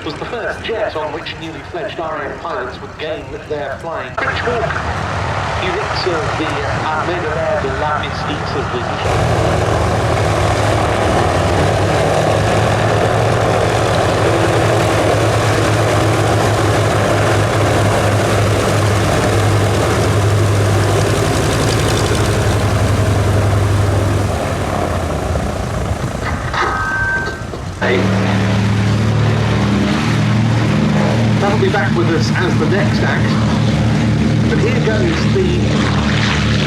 was the first jet on which newly fledged RAF pilots would gain their flying. French Hawk units of the Armée de l'Air de l'Armistice of the That'll be back with us as the next act. But here goes the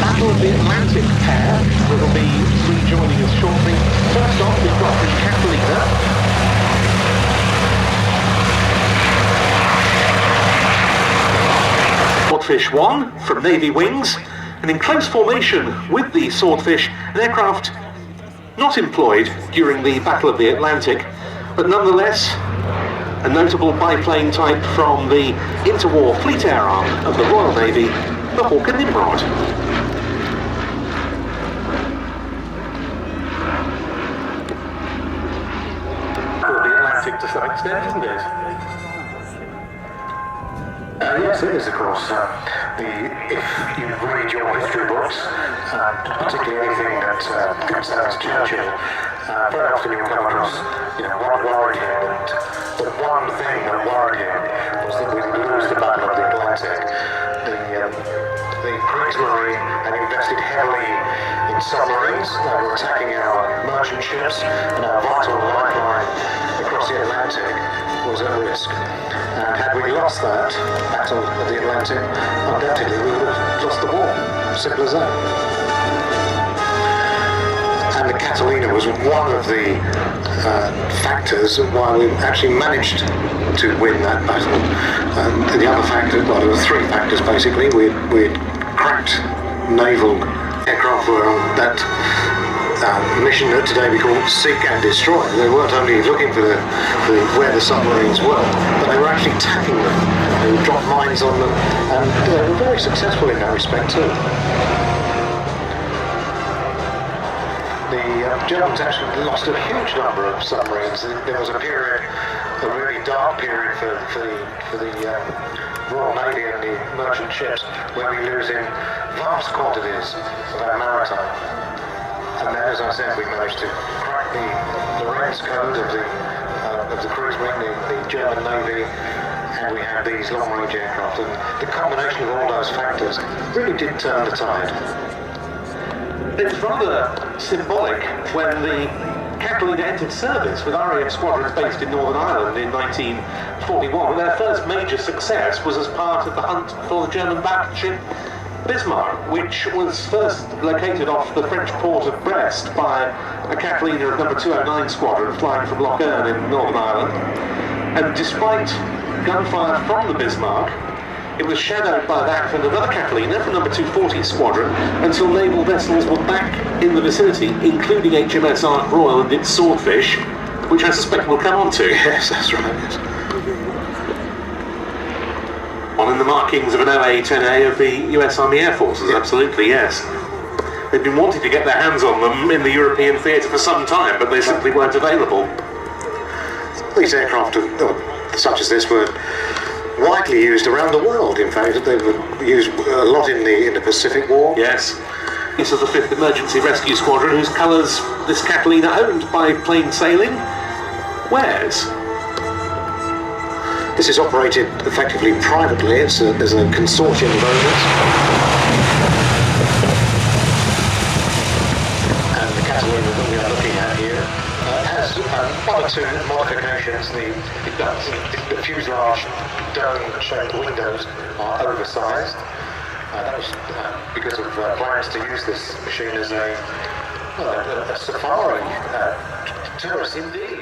Battle of the Atlantic pair that will be rejoining us shortly. First off, we've got the Catalina. Swordfish 1 from Navy Wings, and in close formation with the Swordfish, an aircraft not employed during the Battle of the Atlantic, but nonetheless a notable biplane type from the interwar fleet air arm of the Royal Navy, the Hawk and Nimrod. For the Atlantic to some extent, isn't it? Yes, it is, of course. If you read your history books, particularly anything that concerns Churchill, very often you'll come across, what worried him, and the one thing that worried him was that we'd lose the Battle of the Atlantic. The Kriegsmarine had invested heavily in submarines that were attacking our merchant ships, and our vital lifeline across the Atlantic was at risk. And had we lost that Battle of the Atlantic, undoubtedly we would have lost the war. Simple as that. And the Catalina was one of the factors why we actually managed to win that battle. And the other factor, well, there were three factors basically. We had cracked naval aircraft were on that mission that today we call seek and destroy. They weren't only looking for where the submarines were, but they were actually tagging them. They would drop mines on them, and they were very successful in that respect too. The Germans actually lost a huge number of submarines. There was a period, a really dark period for the Royal Navy and the merchant ships, where we were losing vast quantities of our maritime. And then, as I said, we managed to crack the Lorentz code of the Kriegsmarine, the German Navy, and we had these long-range aircraft. And the combination of all those factors really did turn the tide. It's rather symbolic when the Catalina entered service with RAF squadrons based in Northern Ireland in 1941. Their first major success was as part of the hunt for the German battleship Bismarck, which was first located off the French port of Brest by a Catalina of number 209 squadron flying from Lough Erne in Northern Ireland. And despite gunfire from the Bismarck, it was shadowed by that and another Catalina from number 240 squadron until naval vessels were back in the vicinity, including HMS Ark Royal and its Swordfish, which I suspect we'll come on to. Yes, that's right. Yes. On in the markings of an OA-10A of the US Army Air Forces, absolutely, yes. They've been wanting to get their hands on them in the European theatre for some time, but they simply weren't available. These aircraft, such as this, were widely used around the world. In fact, they were used a lot in the Pacific War. Yes. This is the 5th Emergency Rescue Squadron, whose colours this Catalina, owned by Plain Sailing, wears. This is operated effectively privately. There's a consortium of owners. And the Catalina that we are looking at here has one or two modifications. The fuselage dome-shaped windows are oversized. That was because of plans to use this machine as a safari tourist. Indeed.